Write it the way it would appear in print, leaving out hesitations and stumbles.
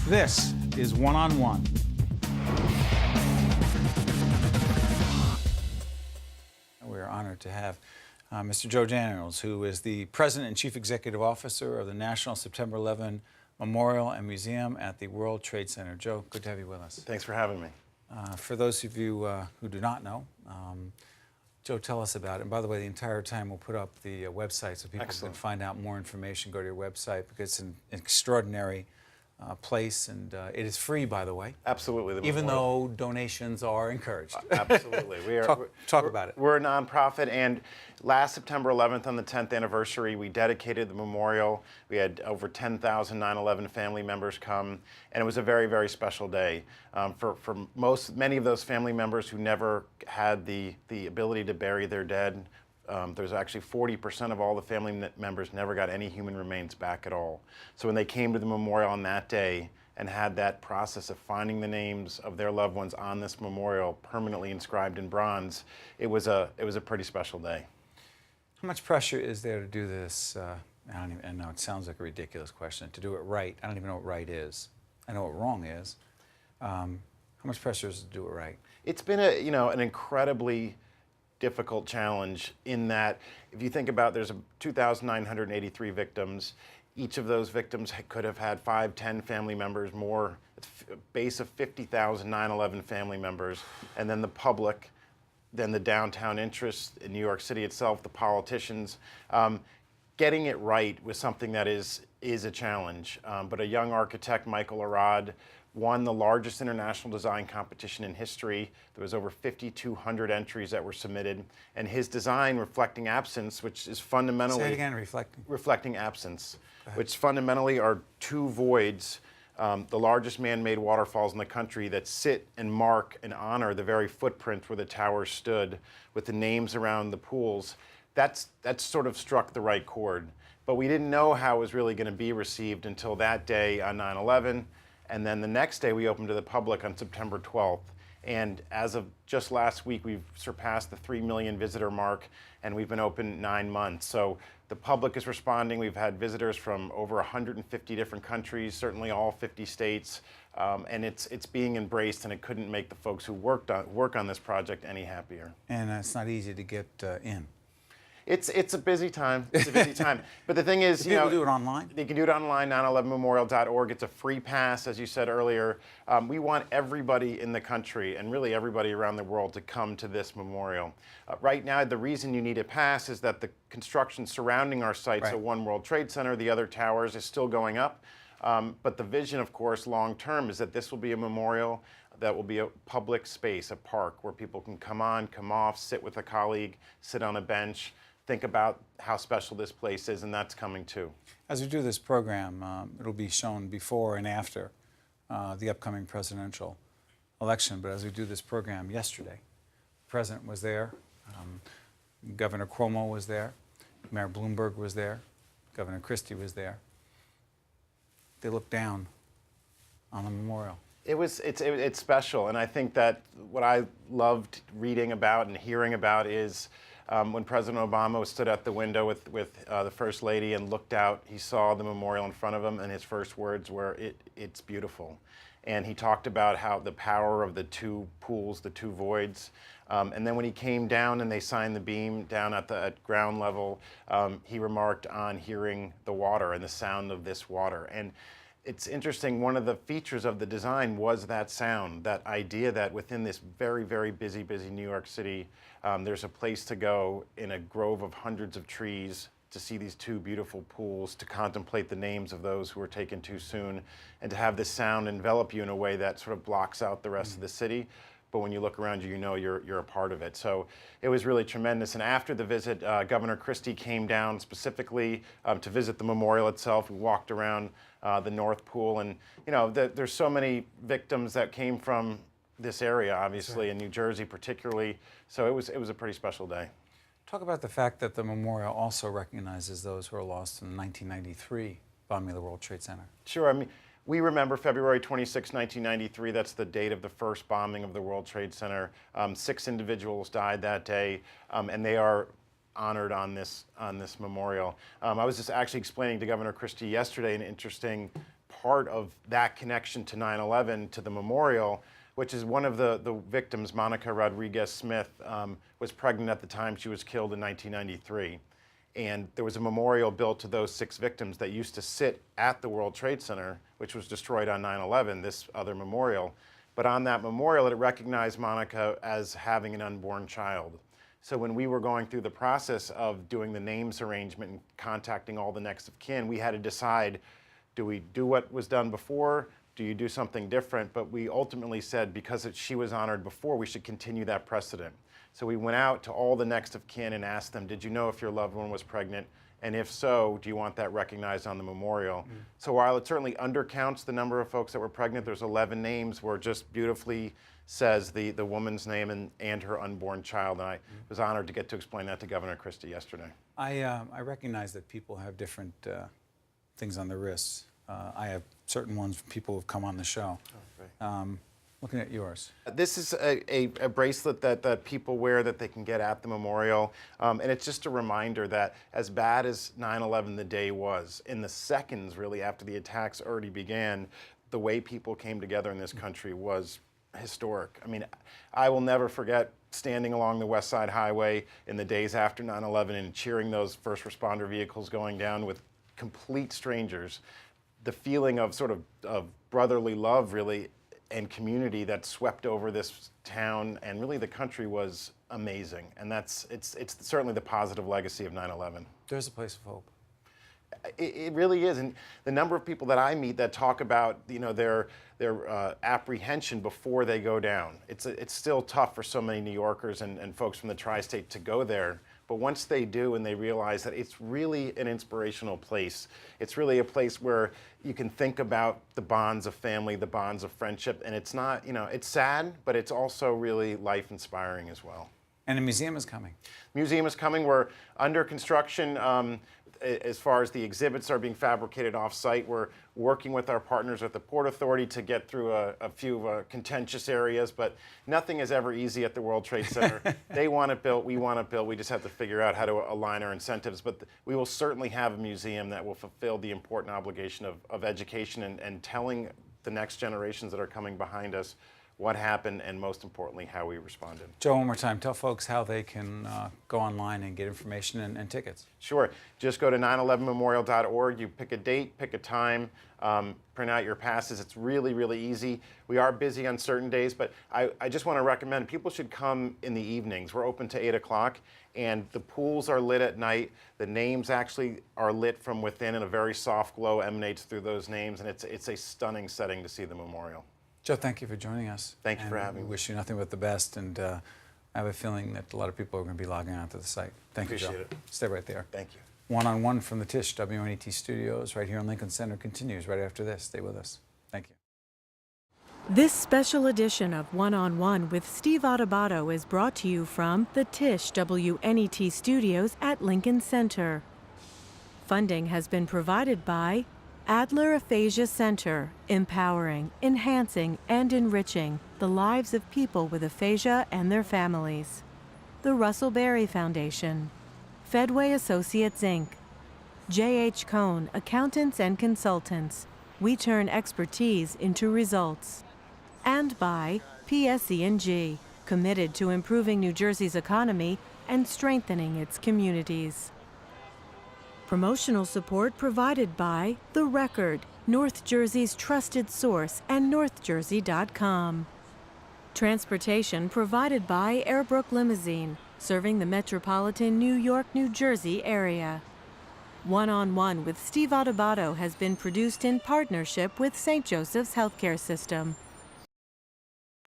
This is One on One. We are honored to have Mr. Joe Daniels, who is the President and Chief Executive Officer of the National September 11 Memorial and Museum at the World Trade Center. Joe, good to have you with us. Thanks for having me. For those of you who do not know, Joe, tell us about it. And by the way, the entire time we'll put up the website so people can find out more information. Go to your website because it's an extraordinary place, and it is free, by the way. Absolutely. Even though donations are encouraged. Absolutely. We are, talk about it. We're a nonprofit, and last September 11th, on the 10th anniversary, we dedicated the memorial. We had over 10,000 9/11 family members come, and it was a very, very special day. For many of those family members who never had the ability to bury their dead, there's actually 40% of all the family members never got any human remains back at all. So when they came to the memorial on that day and had that process of finding the names of their loved ones on this memorial permanently inscribed in bronze, it was a pretty special day. How much pressure is there to do this? I know it sounds like a ridiculous question. To do it right, I don't even know what right is. I know what wrong is. How much pressure is to do it right? It's been an incredibly difficult challenge in that if you think about there's 2,983 victims. Each of those victims could have had 5, 10 family members more. It's a base of 50,000 9/11 family members. And then the public, then the downtown interests in New York City itself, the politicians. Getting it right was something that is a challenge. But a young architect, Michael Arad, won the largest international design competition in history. There was over 5,200 entries that were submitted, and his design, Reflecting Absence, which is fundamentally— Say it again, reflecting. Reflecting Absence, which fundamentally are two voids, the largest man-made waterfalls in the country, that sit and mark and honor the very footprint where the towers stood, with the names around the pools. That's sort of struck the right chord. But we didn't know how it was really going to be received until that day on 9/11. And then the next day we opened to the public on September 12th. And as of just last week, we've surpassed the 3 million visitor mark, and we've been open 9 months. So the public is responding. We've had visitors from over 150 different countries, certainly all 50 states. And it's being embraced, and it couldn't make the folks who work on this project any happier. And it's not easy to get in. It's a busy time. It's a busy time. But the thing is, People do it online? They can do it online, 911memorial.org. It's a free pass, as you said earlier. We want everybody in the country, and really everybody around the world, to come to this memorial. Right now, the reason you need a pass is that the construction surrounding our site, so One World Trade Center, the other towers, is still going up. But the vision, of course, long term, is that this will be a memorial that will be a public space, a park, where people can come on, come off, sit with a colleague, sit on a bench, think about how special this place is, and that's coming too. As we do this program, it'll be shown before and after the upcoming presidential election. But as we do this program yesterday, the President was there, Governor Cuomo was there, Mayor Bloomberg was there, Governor Christie was there. They looked down on the memorial. It's special, and I think that what I loved reading about and hearing about is when President Obama stood at the window with the First Lady and looked out, he saw the memorial in front of him, and his first words were, "It's beautiful." And he talked about how the power of the two pools, the two voids. And then when he came down and they signed the beam down at ground level, he remarked on hearing the water and the sound of this water. And it's interesting, one of the features of the design was that sound, that idea that within this very, very busy New York City, there's a place to go in a grove of hundreds of trees to see these two beautiful pools, to contemplate the names of those who were taken too soon, and to have this sound envelop you in a way that sort of blocks out the rest of the city. But when you look around you, you know you're a part of it. So it was really tremendous. And after the visit, Governor Christie came down specifically to visit the memorial itself. We walked around the North Pool, and there's so many victims that came from this area, obviously, in New Jersey particularly. So it was a pretty special day. Talk about the fact that the memorial also recognizes those who were lost in the 1993 bombing of the World Trade Center. Sure. I mean, we remember February 26, 1993. That's the date of the first bombing of the World Trade Center. 6 individuals died that day, and they are honored on this memorial. I was just actually explaining to Governor Christie yesterday an interesting part of that connection to 9/11, to the memorial, which is one of the victims, Monica Rodriguez Smith, was pregnant at the time she was killed in 1993. And there was a memorial built to those 6 victims that used to sit at the World Trade Center, which was destroyed on 9/11, this other memorial. But on that memorial, it recognized Monica as having an unborn child. So when we were going through the process of doing the names arrangement and contacting all the next of kin, we had to decide, do we do what was done before? Do you do something different? But we ultimately said, because she was honored before, we should continue that precedent. So we went out to all the next of kin and asked them, did you know if your loved one was pregnant? And if so, do you want that recognized on the memorial? So while it certainly undercounts the number of folks that were pregnant, there's 11 names where it just beautifully says the woman's name and her unborn child. And I was honored to get to explain that to Governor Christie yesterday. I recognize that people have different things on their wrists. I have certain ones from people who have come on the show. Oh, great. Looking at yours. This is a bracelet that people wear that they can get at the memorial. And it's just a reminder that as bad as 9/11 the day was, in the seconds really after the attacks already began, the way people came together in this country was historic. I mean, I will never forget standing along the West Side Highway in the days after 9/11 and cheering those first responder vehicles going down with complete strangers. The feeling of sort of brotherly love, really, and community that swept over this town and really the country was amazing. And it's certainly the positive legacy of 9/11. There's a place of hope. It really is, and the number of people that I meet that talk about, you know, their apprehension before they go down. It's still tough for so many New Yorkers and folks from the tri-state to go there. But once they do and they realize that it's really an inspirational place, it's really a place where you can think about the bonds of family, the bonds of friendship, and it's not, you know, it's sad, but it's also really life-inspiring as well. And a museum is coming. Museum is coming. We're under construction. As far as the exhibits are being fabricated off-site, we're working with our partners at the Port Authority to get through a few contentious areas, but nothing is ever easy at the World Trade Center. They want it built, we want it built. We just have to figure out how to align our incentives, but we will certainly have a museum that will fulfill the important obligation of education and telling the next generations that are coming behind us what happened, and most importantly, how we responded. Joe, one more time, tell folks how they can go online and get information and tickets. Sure. Just go to 911memorial.org. You pick a date, pick a time, print out your passes. It's really, really easy. We are busy on certain days, but I just want to recommend people should come in the evenings. We're open to 8 o'clock, and the pools are lit at night. The names actually are lit from within, and a very soft glow emanates through those names, and it's a stunning setting to see the memorial. Joe, thank you for joining us. Thank you for having me. We wish you nothing but the best, and I have a feeling that a lot of people are going to be logging on to the site. Thank you, Joe. Appreciate it. Stay right there. Thank you. One-on-one from the Tisch WNET studios right here in Lincoln Center continues right after this. Stay with us. Thank you. This special edition of One-on-One with Steve Adubato is brought to you from the Tisch WNET studios at Lincoln Center. Funding has been provided by Adler Aphasia Center, empowering, enhancing, and enriching the lives of people with aphasia and their families. The Russell Berry Foundation, Fedway Associates Inc., J.H. Cohn, Accountants and Consultants. We turn expertise into results. And by PSE&G, committed to improving New Jersey's economy and strengthening its communities. Promotional support provided by The Record, North Jersey's trusted source, and NorthJersey.com. Transportation provided by Airbrook Limousine, serving the metropolitan New York-New Jersey area. One-on-One with Steve Adubato has been produced in partnership with St. Joseph's Healthcare System.